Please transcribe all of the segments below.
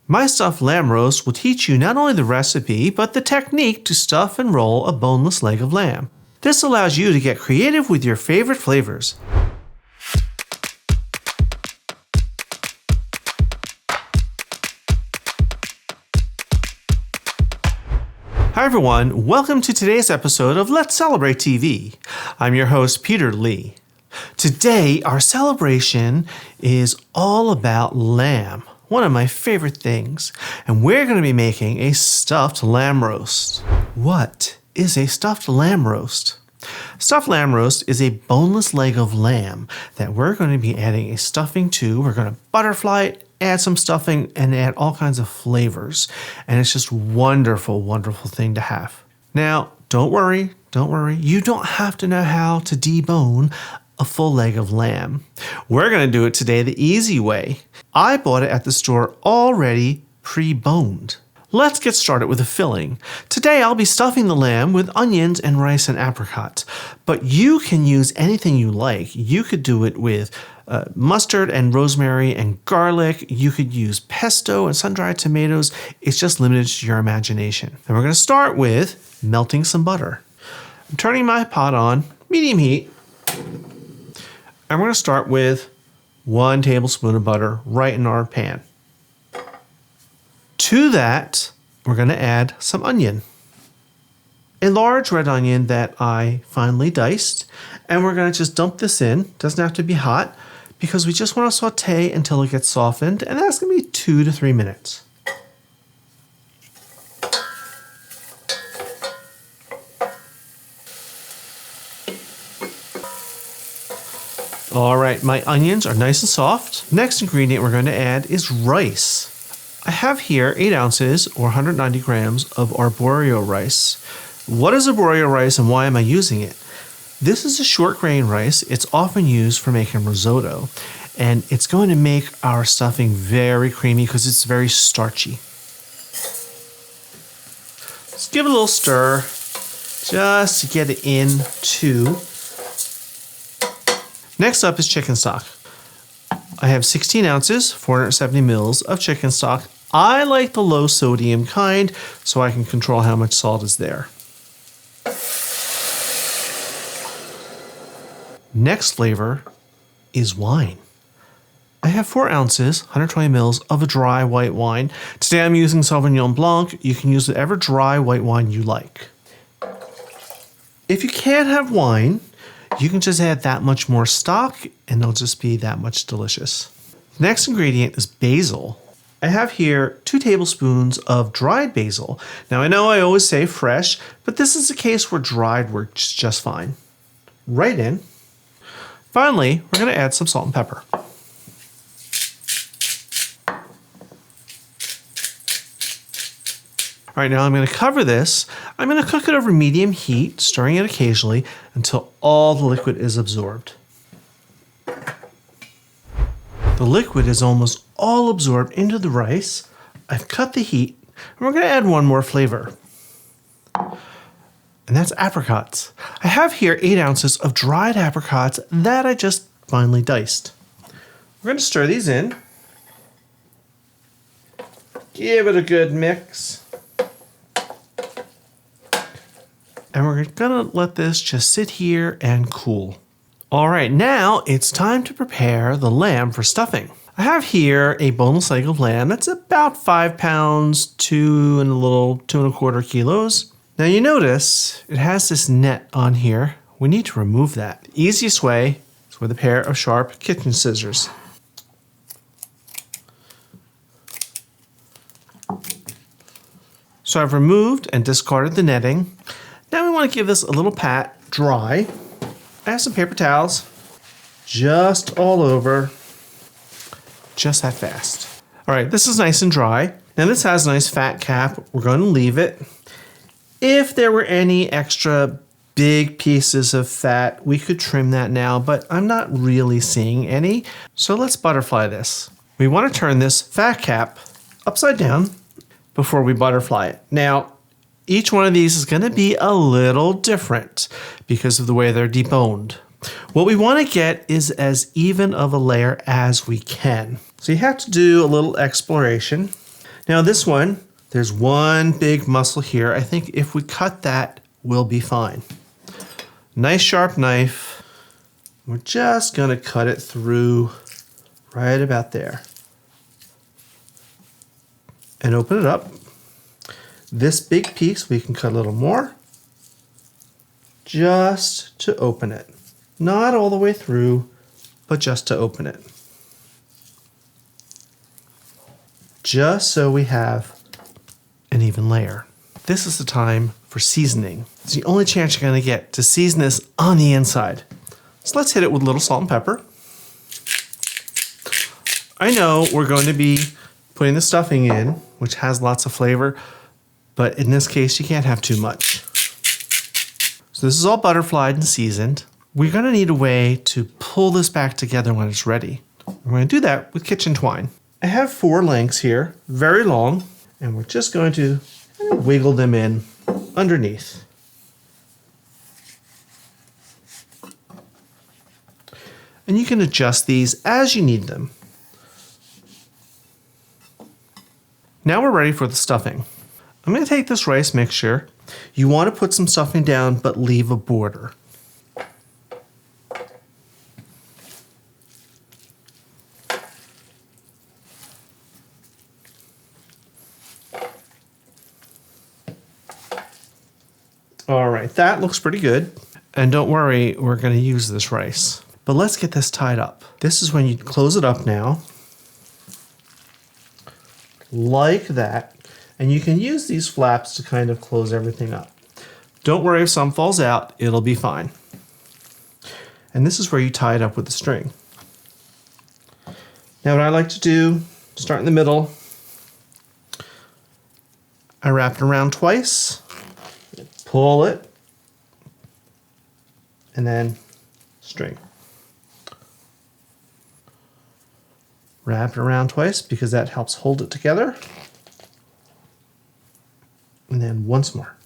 My stuffed lamb roast will teach you not only the recipe, but the technique to stuff and roll a boneless leg of lamb. This allows you to get creative with your favorite flavors. Hi everyone, welcome to today's episode of Let's Celebrate TV. I'm your host, Peter Lee. Today, our celebration is all about lamb, one of my favorite things, and we're going to be making a stuffed lamb roast. What is a stuffed lamb roast? Stuffed lamb roast is a boneless leg of lamb that we're going to be adding a stuffing to. We're going to butterfly it, add some stuffing, and add all kinds of flavors. And it's just wonderful, wonderful thing to have. Now, don't worry. You don't have to know how to debone a full leg of lamb. We're going to do it today the easy way. I bought it at the store already pre-boned. Let's get started with the filling. Today I'll be stuffing the lamb with onions and rice and apricots, but you can use anything you like. You could do it with mustard and rosemary and garlic. You could use pesto and sun-dried tomatoes. It's just limited to your imagination. And we're going to start with melting some butter. I'm turning my pot on, medium heat, and we're going to start with 1 tablespoon of butter right in our pan. To that, we're going to add some onion. A large red onion that I finely diced, and we're going to just dump this in. Doesn't have to be hot because we just want to saute until it gets softened, and that's going to be 2 to 3 minutes. All right, my onions are nice and soft. Next ingredient we're going to add is rice. I have here 8 ounces or 190 grams of Arborio rice. What is Arborio rice and why am I using it? This is a short grain rice. It's often used for making risotto, and it's going to make our stuffing very creamy because it's very starchy. Let's give it a little stir just to get it into. Next up is chicken stock. I have 16 ounces, 470 mils of chicken stock. I like the low sodium kind so I can control how much salt is there. Next flavor is wine. I have 4 ounces, 120 mils of a dry white wine. Today I'm using Sauvignon Blanc. You can use whatever dry white wine you like. If you can't have wine, you can just add that much more stock and it'll just be that much delicious. The next ingredient is basil. I have here 2 tablespoons of dried basil. Now I know I always say fresh, but this is a case where dried works just fine. Right in. Finally, we're going to add some salt and pepper. All right, now I'm going to cover this. I'm going to cook it over medium heat, stirring it occasionally until all the liquid is absorbed. The liquid is almost all absorbed into the rice. I've cut the heat, and we're going to add one more flavor. And that's apricots. I have here 8 ounces of dried apricots that I just finely diced. We're going to stir these in. Give it a good mix. And we're going to let this just sit here and cool. All right, now it's time to prepare the lamb for stuffing. I have here a boneless leg of lamb that's about 5 pounds, 2.25 kilos. Now you notice it has this net on here. We need to remove that. The easiest way is with a pair of sharp kitchen scissors. So I've removed and discarded the netting. Now we want to give this a little pat dry. I have some paper towels just all over, just that fast. All right, this is nice and dry. Now this has a nice fat cap. We're going to leave it. If there were any extra big pieces of fat, we could trim that now, but I'm not really seeing any. So let's butterfly this. We want to turn this fat cap upside down before we butterfly it. Now, each one of these is going to be a little different because of the way they're deboned. What we want to get is as even of a layer as we can. So you have to do a little exploration. Now this one, there's one big muscle here. I think if we cut that, we'll be fine. Nice sharp knife. We're just gonna cut it through right about there. And open it up. This big piece, we can cut a little more, just to open it. Not all the way through, but just to open it. Just so we have an even layer. This is the time for seasoning. It's the only chance you're gonna get to season this on the inside. So let's hit it with a little salt and pepper. I know we're going to be putting the stuffing in, which has lots of flavor, but in this case, you can't have too much. So this is all butterflied and seasoned. We're gonna need a way to pull this back together when it's ready. We're gonna do that with kitchen twine. I have 4 lengths here, very long, and we're just going to wiggle them in underneath. And you can adjust these as you need them. Now we're ready for the stuffing. I'm going to take this rice mixture. You want to put some stuffing down, but leave a border. All right, that looks pretty good. And don't worry, we're going to use this rice. But let's get this tied up. This is when you close it up now. Like that. And you can use these flaps to kind of close everything up. Don't worry if some falls out, it'll be fine. And this is where you tie it up with the string. Now what I like to do, start in the middle. I wrap it around twice, pull it, and then string. Wrap it around twice because that helps hold it together. And then once more.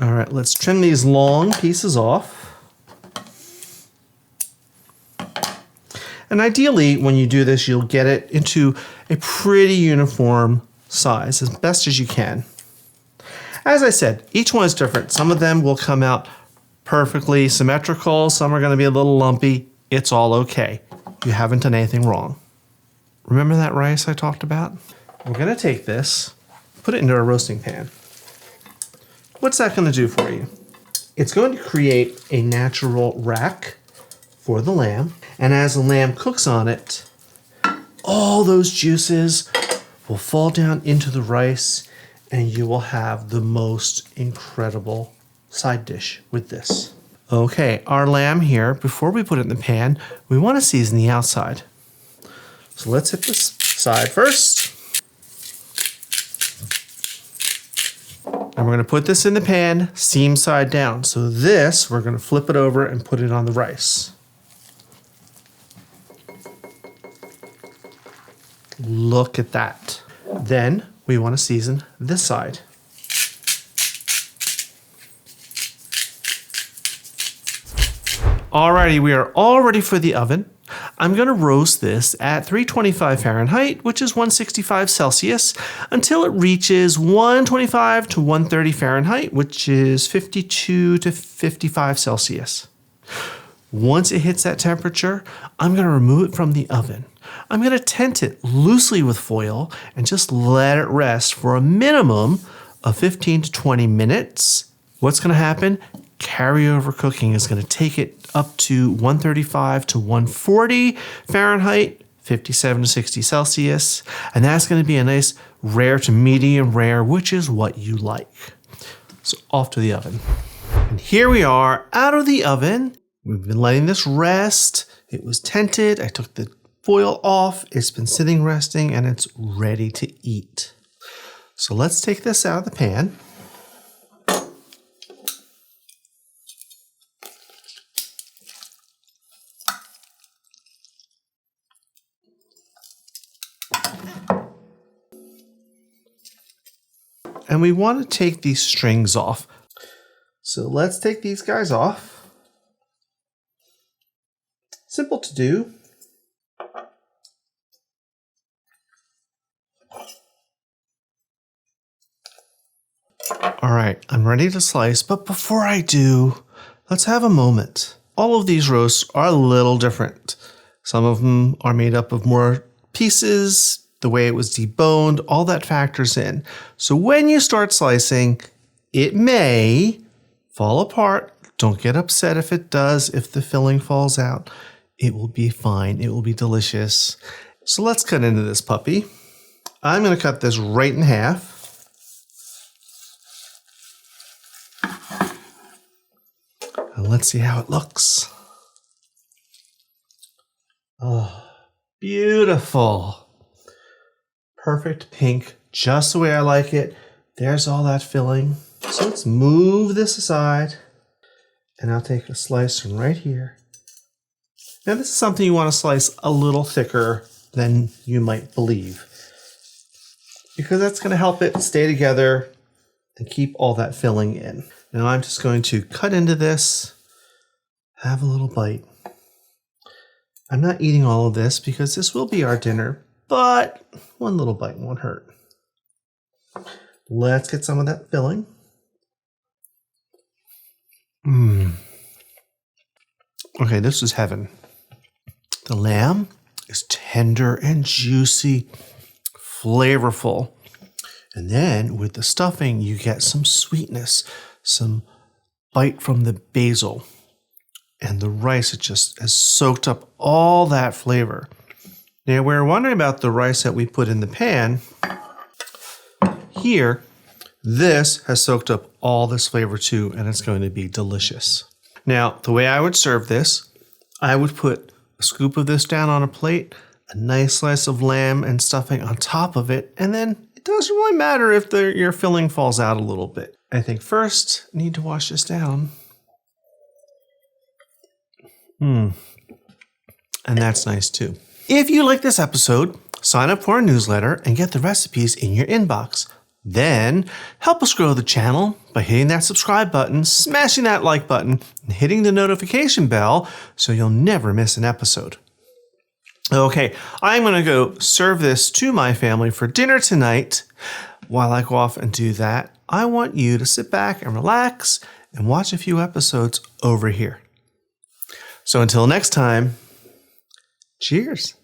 All right, let's trim these long pieces off. And ideally, when you do this, you'll get it into a pretty uniform size, as best as you can. As I said, each one is different. Some of them will come out perfectly symmetrical. Some are going to be a little lumpy. It's all okay. You haven't done anything wrong. Remember that rice I talked about? We're going to take this, put it into a roasting pan. What's that going to do for you? It's going to create a natural rack for the lamb. And as the lamb cooks on it, all those juices will fall down into the rice and you will have the most incredible side dish with this. Okay, our lamb here, before we put it in the pan, we want to season the outside. So let's hit this side first. And we're going to put this in the pan, seam side down. So this, we're going to flip it over and put it on the rice. Look at that. Then we want to season this side. Alrighty, we are all ready for the oven. I'm going to roast this at 325 Fahrenheit, which is 165 Celsius, until it reaches 125 to 130 Fahrenheit, which is 52 to 55 Celsius. Once it hits that temperature, I'm going to remove it from the oven. I'm going to tent it loosely with foil and just let it rest for a minimum of 15 to 20 minutes. What's going to happen? Carryover cooking is going to take it up to 135 to 140 Fahrenheit, 57 to 60 Celsius, and that's going to be a nice rare to medium rare, which is what you like. So off to the oven. And here we are out of the oven. We've been letting this rest. It was tented. I took the foil off. It's been sitting resting and it's ready to eat. So let's take this out of the pan. And we want to take these strings off. So let's take these guys off. Simple to do. All right, I'm ready to slice, but before I do, let's have a moment. All of these roasts are a little different. Some of them are made up of more pieces, the way it was deboned, all that factors in. So when you start slicing, it may fall apart. Don't get upset if it does, if the filling falls out. It will be fine. It will be delicious. So let's cut into this puppy. I'm going to cut this right in half. And let's see how it looks. Oh, beautiful. Perfect pink, just the way I like it. There's all that filling. So let's move this aside. And I'll take a slice from right here. Now this is something you want to slice a little thicker than you might believe, because that's going to help it stay together and keep all that filling in. Now I'm just going to cut into this, have a little bite. I'm not eating all of this because this will be our dinner, but one little bite won't hurt. Let's get some of that filling. Okay, this is heaven. The lamb is tender and juicy, flavorful. And then with the stuffing, you get some sweetness, some bite from the basil. And the rice, it just has soaked up all that flavor. Now, we're wondering about the rice that we put in the pan. Here, this has soaked up all this flavor too, and it's going to be delicious. Now, the way I would serve this, I would put a scoop of this down on a plate, a nice slice of lamb and stuffing on top of it, and then it doesn't really matter if your filling falls out a little bit. I think first, I need to wash this down. And that's nice too. If you like this episode, sign up for our newsletter and get the recipes in your inbox. Then help us grow the channel by hitting that subscribe button, smashing that like button, and hitting the notification bell so you'll never miss an episode. Okay, I'm going to go serve this to my family for dinner tonight. While I go off and do that, I want you to sit back and relax and watch a few episodes over here. So until next time, cheers.